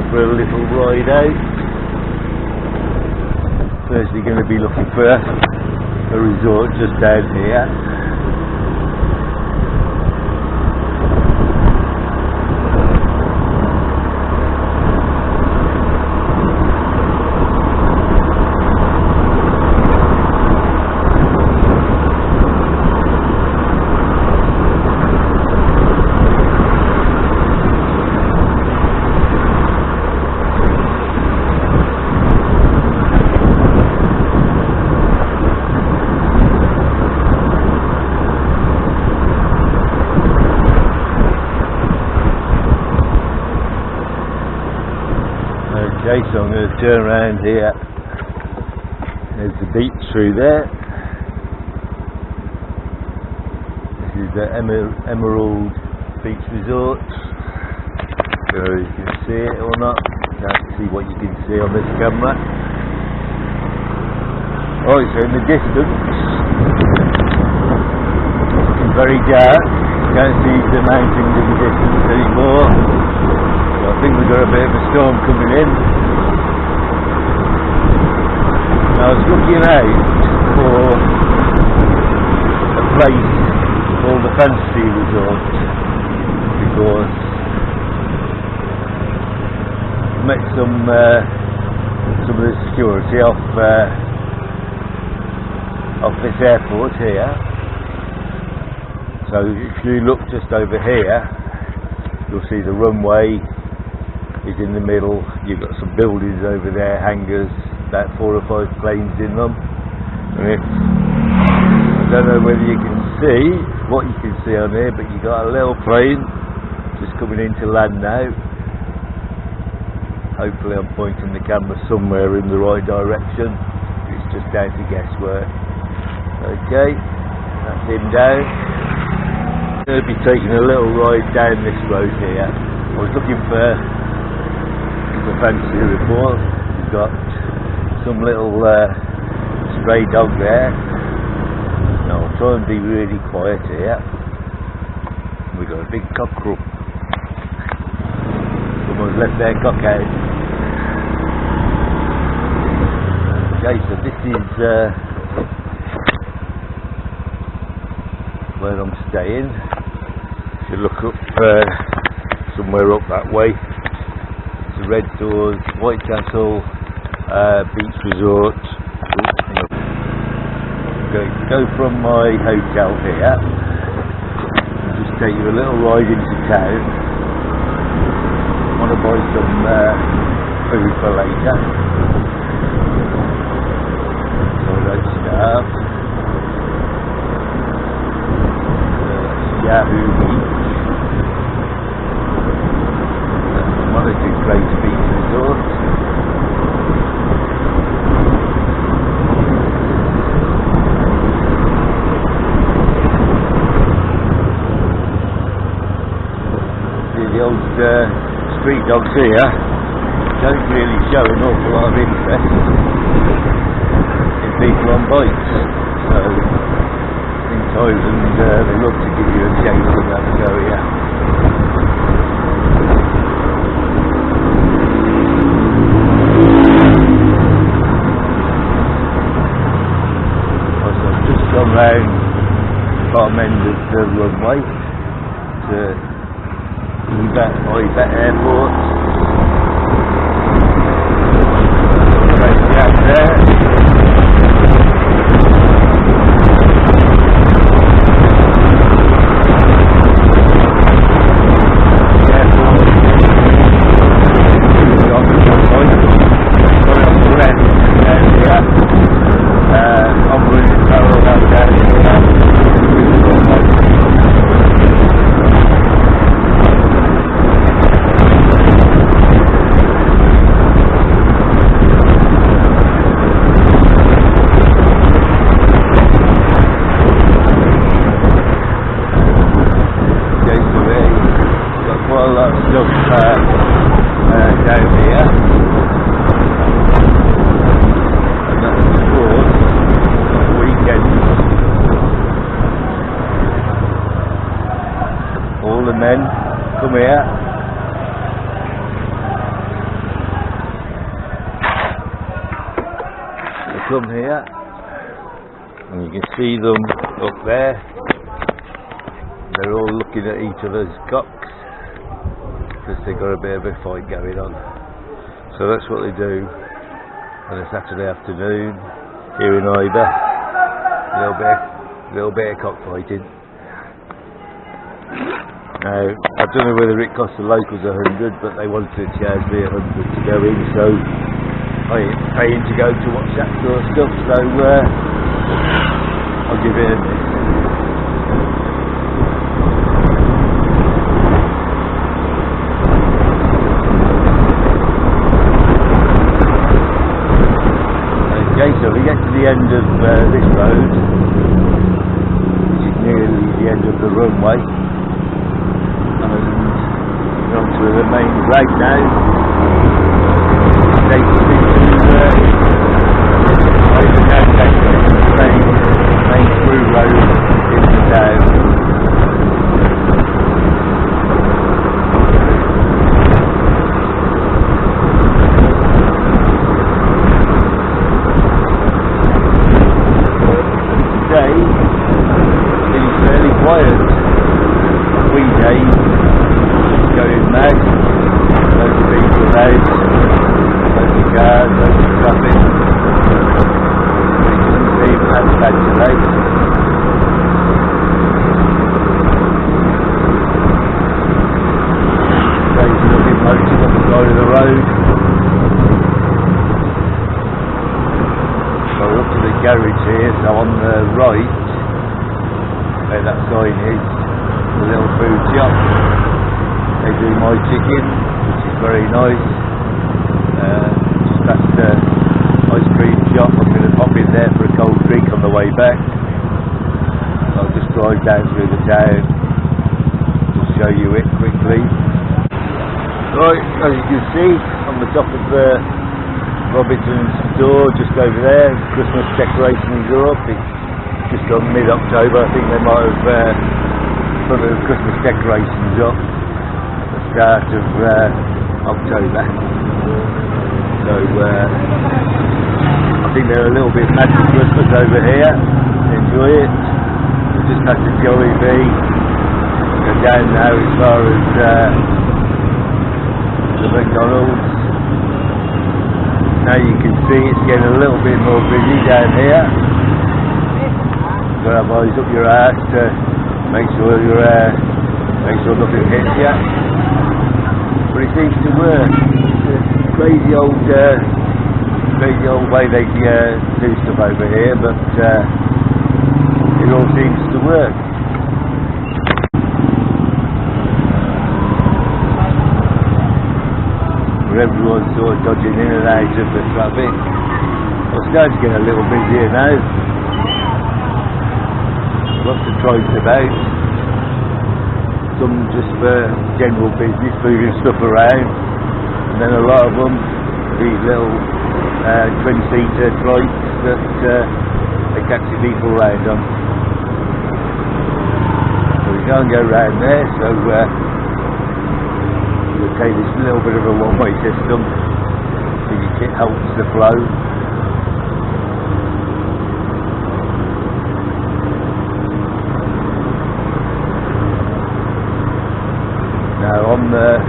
for a little ride out. Firstly going to be looking for a resort just down here. Okay, so I'm going to turn around here. There's the beach through there. This is the Emerald Beach Resort. So you can see it or not. Can't see what you can see on this camera. Oh, so in the distance, it's very dark. You can't see the mountains in the distance anymore. So I think we've got a bit of a storm coming in. I was looking out for a place called the Fantasy Resort because I met some of the security off this airport here. So if you look just over here, you'll see the runway is in the middle. You've got some buildings over there, hangars, about 4 or 5 planes in them, and I don't know whether you can see what you can see on here, but you got a little plane just coming into land now. Hopefully I'm pointing the camera somewhere in the right direction. It's just down to guesswork. Okay, that's him down. I'm going to be taking a little ride down this road here. I was looking for the Fantasy Report. We've got some little stray dog there. Now I'll try and be really quiet here. We've got a big cockerel. Someone's left their cock out. Okay, so this is where I'm staying. If you look up somewhere up that way, it's the Red Doors, White Castle Beach Resort. Go from my hotel here and just take you a little ride into town. Want to buy some food for later, so I don't starve. Yahoo Beach. That's one of the great beach resorts. The old street dogs here don't really show an awful lot of interest in people on bikes, so in Thailand they love to give you a chase in that area. So I've just gone round the bottom end of the runway to Eiber Airport. Right down there. All the men come here come here, and you can see them up there. They're all looking at each other's cocks because they've got a bit of a fight going on. So that's what they do on a Saturday afternoon here in Eiber. A little bit of cockfighting. Now, I don't know whether it cost the locals 100, but they wanted to charge me 100 to go in, so I ain't paying to go to watch that sort of stuff, so I'll give it a miss. Okay, so we get to the end of this road, which is nearly the end of the runway. And we're on to the main road now. Takes me to Eiber now, takes me to the main through road into town. Today is fairly quiet. Weekdays going mad, loads of people out, loads of cars, loads of traffic. It doesn't seem that bad today. There's nothing motoring on the side of the road. So we're up to the garage here, so on the right, where that sign is, a little food shop. They do my chicken, which is very nice. Just past the ice cream shop. I'm going to pop in there for a cold drink on the way back. I'll just drive down through the town, just show you it quickly. Right, as you can see, on the top of the Robinson's store, just over there, Christmas decorations are up. It's just on mid-October. I think they might have put the Christmas decorations up at the start of October. So I think they're a little bit mad for Christmas over here. Enjoy it. We're just past the Jolly Bee. Go down now as far as the McDonald's. Now you can see it's getting a little bit more busy down here. You've got to have eyes up your arse to make sure nothing hits you. But it seems to work. It's a crazy old way they do stuff over here, but it all seems to work. Where everyone's sort of dodging in and out of the traffic. Well, it's starting to get a little busier now. Lots of trolls about. Some just for general business, moving stuff around, and then a lot of them, these little twin-seater trikes that they taxi people around on. So we can't go round there, so we'll take this little bit of a one-way system. I think it helps the flow. Now on the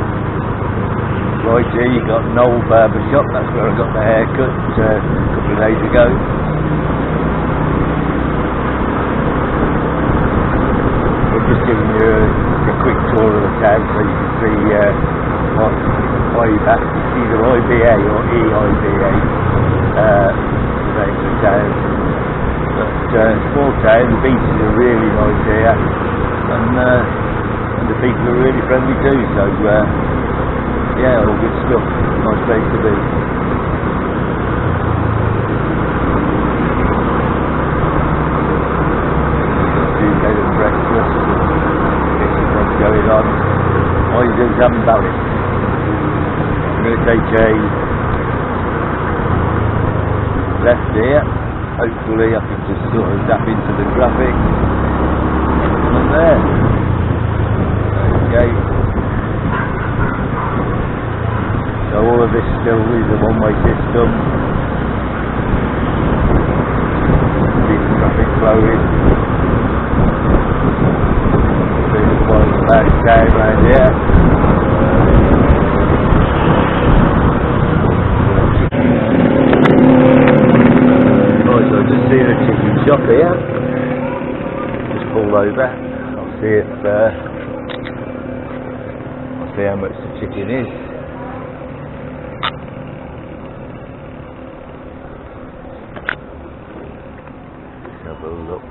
right here you got Noel Barber Shop. That's where I got my hair cut a couple of days ago. I'm just giving you a quick tour of the town so you can see what Eiber, it's either IBA or EIBA, the name of the town. But small town, the beaches are really nice here, and the people are really friendly too, so yeah, all good stuff. Nice place to be. Bed and breakfast, bits and things going on. Eiber's haven't balanced. I'm going to take a left here. Hopefully I can just sort of zap into the traffic. And there. Okay. So all of this still is a one-way system. here. Just pull over. I'll see if I'll see how much the chicken is. Let's have a look.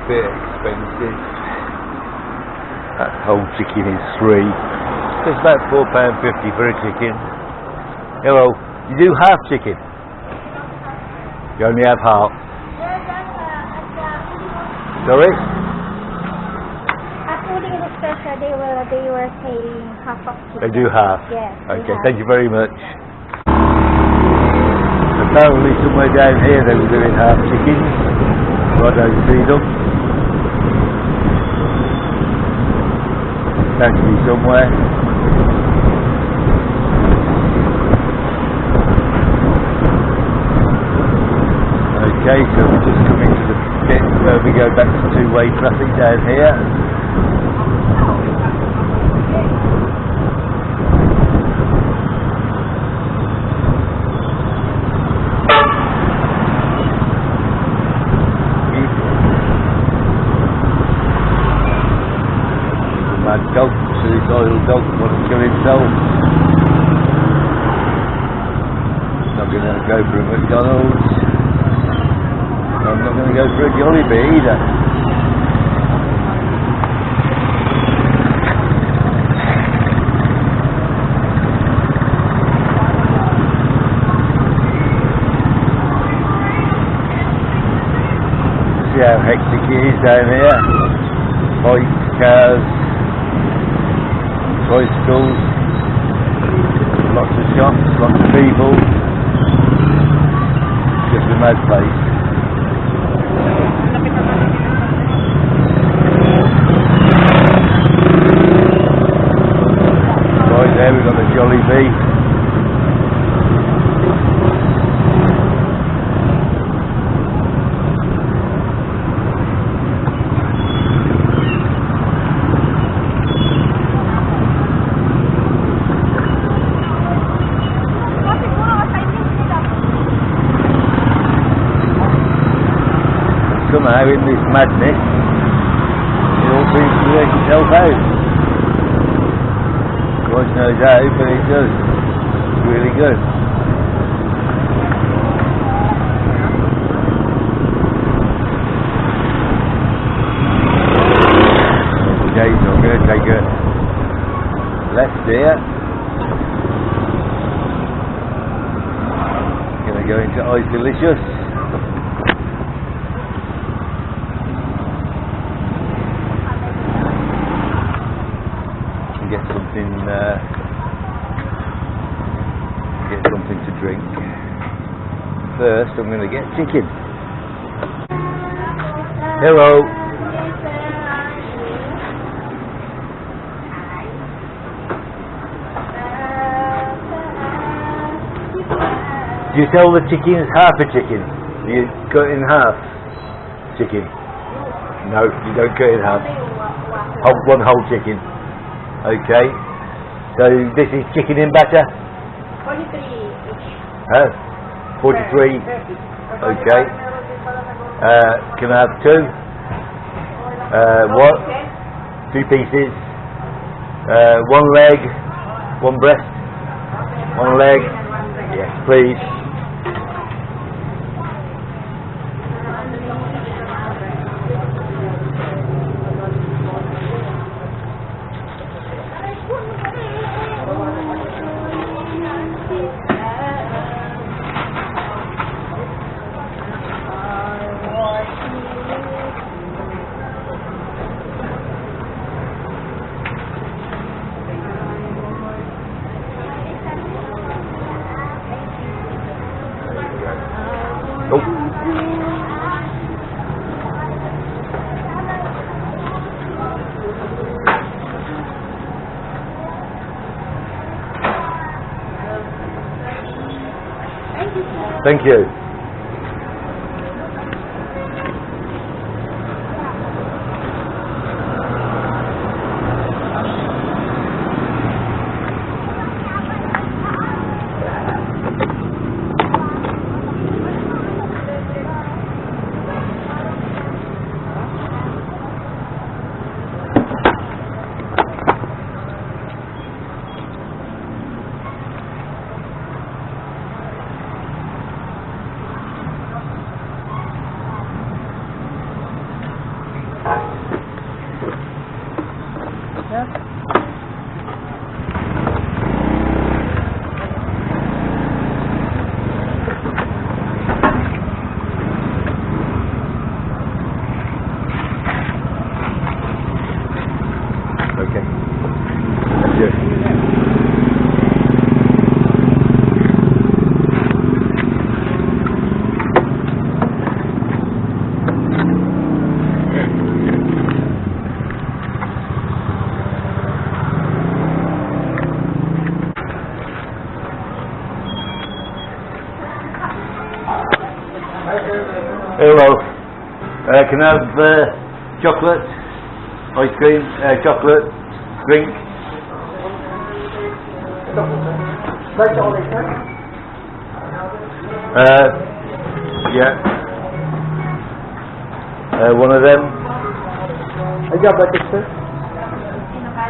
Bit expensive. That whole chicken is $3. So it's about £4.50 for a chicken. Hello, you do half chicken? You only have half? Sorry? At Fooding in the Special, they were saying half of chicken. They do half? Yes. Okay, thank you very much. Apparently somewhere down here they were doing half chickens. I don't see them. Has to be somewhere. Okay, so we're just coming to the bit where we go back to two-way traffic down here. Mad dog, suicidal dog, wants to kill himself. Not going to go for a McDonald's. I'm not going to go for a Jollibee either. See how hectic it is down here. Bikes, cars, bicycles, lots of shops, lots of people, just a mad place. Right there we've got the Jollibee. Somehow in this madness it all seems to work itself out. God knows how, but it does. It's really good. Okay, so I'm going to take a left here. Going to go into Eiber. Get something to drink. First I'm going to get chicken. Hello. Do you sell the chicken as half a chicken? Do you cut it in half? Chicken? No, you don't cut it in half. One whole chicken. Okay, so this is chicken in batter? 43 Huh? 43? Okay. Can I have two? What? 2 pieces. One leg, one breast, one leg. Yes, please. Thank you. Okay. Thank you. Hello. Can I have chocolate, ice cream, chocolate, drink? Yeah. One of them. Java sir.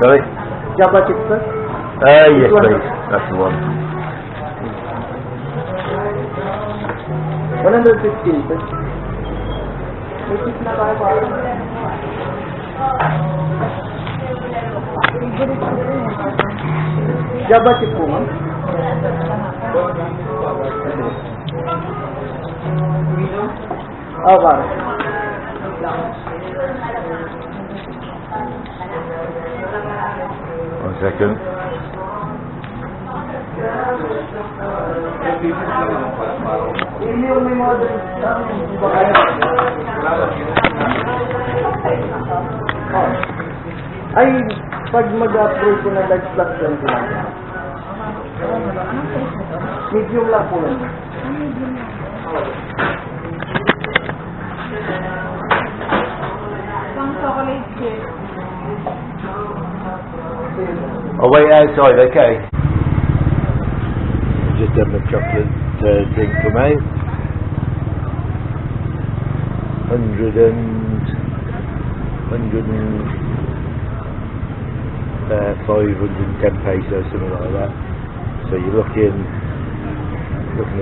Sorry? Java sir. Yes please. That's the one. 115 sir. Java chip po ma'am. Para. One second. Ay, pag mag-upgrade ko na light plus 20 lang. Medium lang po lang. Pang chocolate chip. I'll wait outside, okay? Just have a chocolate drink come out. 510 pesos, something like that. So you're looking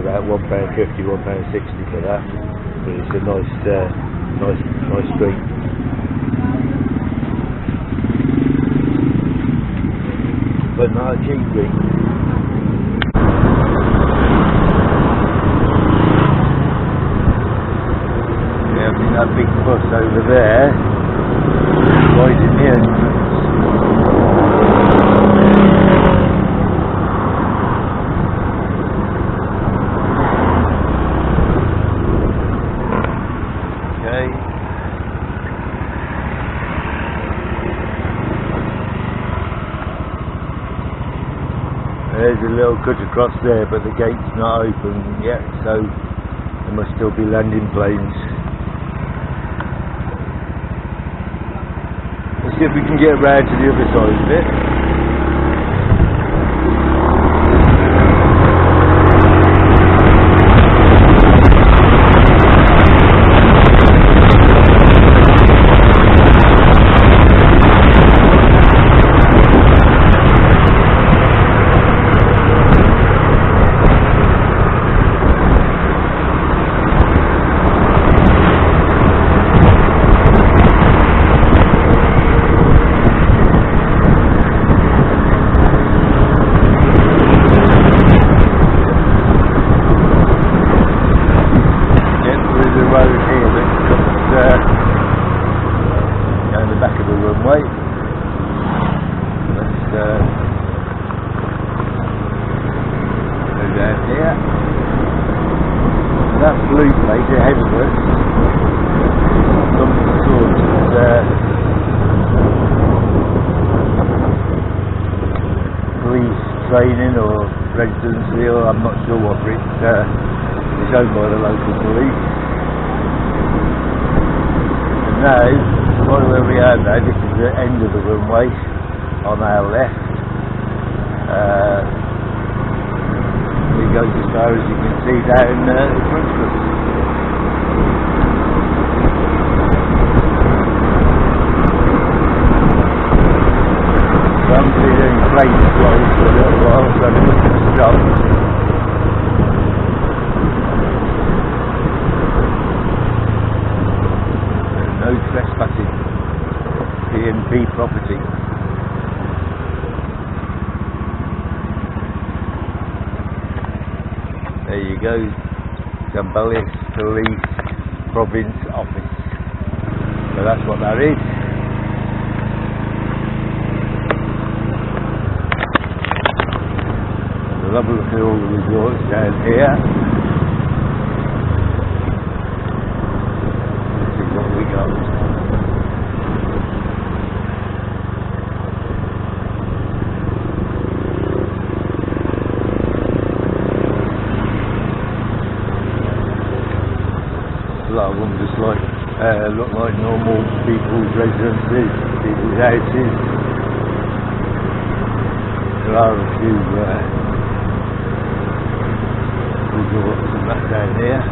about £1.50, £1.60 for that. But it's a nice drink. But not a cheap drink. Yeah, I think that big bus over there, right in the entrance. There's a little cut across there, but the gate's not open yet, so there must still be landing planes. Let's see if we can get round to the other side of it. Down the back of the runway. Let's go down here. That blue plate ahead of us, some sort of police training or residency, or I'm not sure what it's It's owned by the local police. And now, right where we are now, this is the end of the runway on our left. It goes as far as you can see down in front of us. I'm doing plane flights for a little while, so I'm just going to stop. No trespassing. PNP property. There you go. Zambales Police Province Office. So that's what that is. We'll have a look at all the resorts down here. Let's see what we got. A lot of them just like look like normal people's residences, people's houses. There are a few resorts and that down here.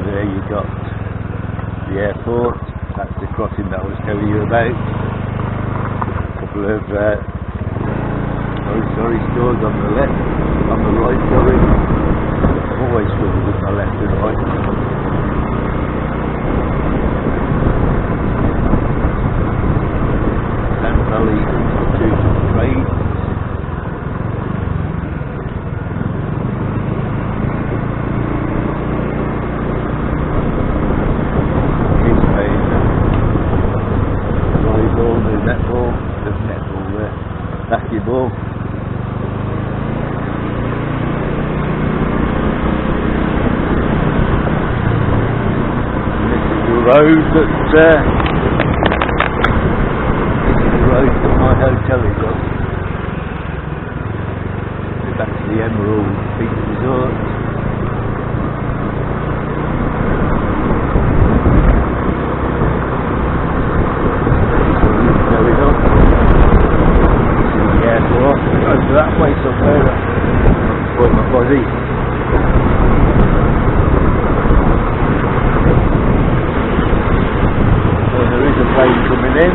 There you got the airport. That's the crossing that I was telling you about. A couple of sorry stores on the left, on the right, sorry. Always struggle with my left and right. Sand Valley Institute of Trade. Kids playing volleyball, there's netball there, basketball. Road that the road that my hotel is on. We're back to the Emerald Beach Resort. Going up. This is the airport. Over that way somewhere. That's my body. Plane coming in.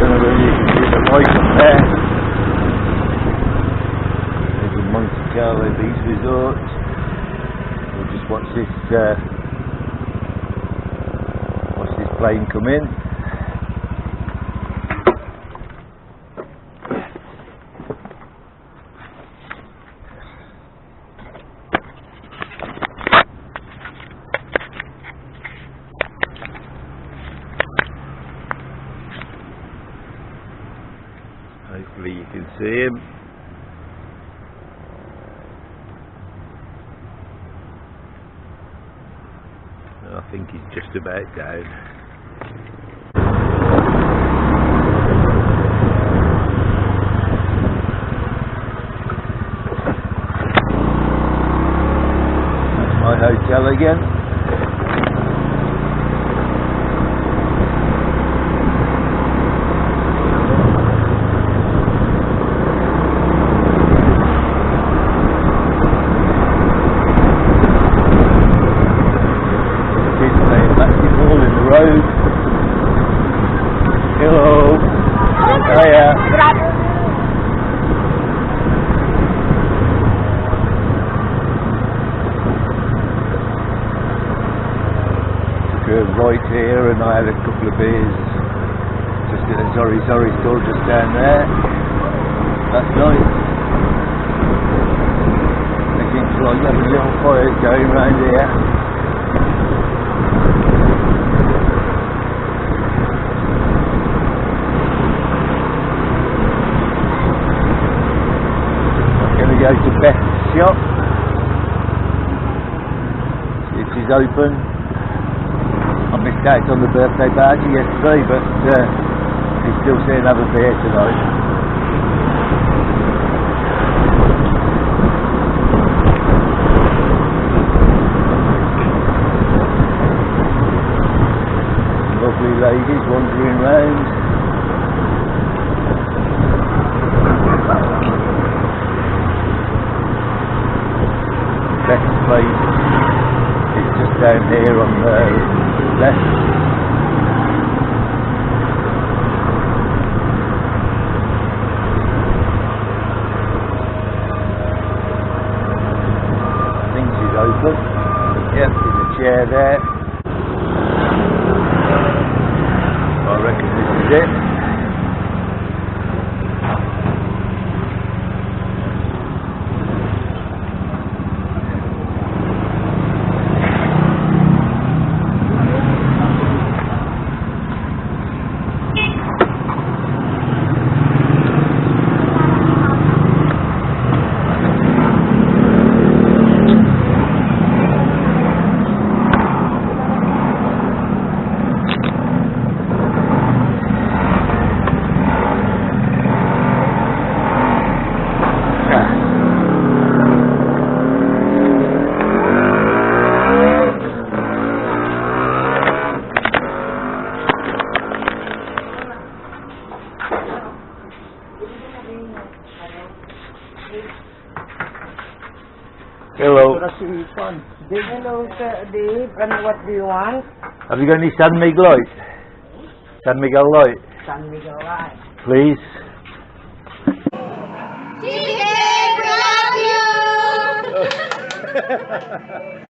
Don't know whether you can see the light up there. There's the Monte Carlo Beach Resort. We'll just watch this plane come in. Hopefully you can see him. I think he's just about down. That's my hotel again. Road. Hello. Hiya. Took a right here and I had a couple of beers. Just in a sorry store just down there. That's nice. Making sure I have a little fire going round here. Go to Beth's shop. open. I missed out on the birthday party yesterday, but he's still saying have a beer tonight. Lovely ladies wandering round. Best place is just down here on the left. Things is open. Yep, there's a chair there. I reckon this is it. Hello. Hello, sir, Dave. And what do you want? Have you got any San Miguel light? San Miguel light, San Miguel Light. please. Chicken, love you!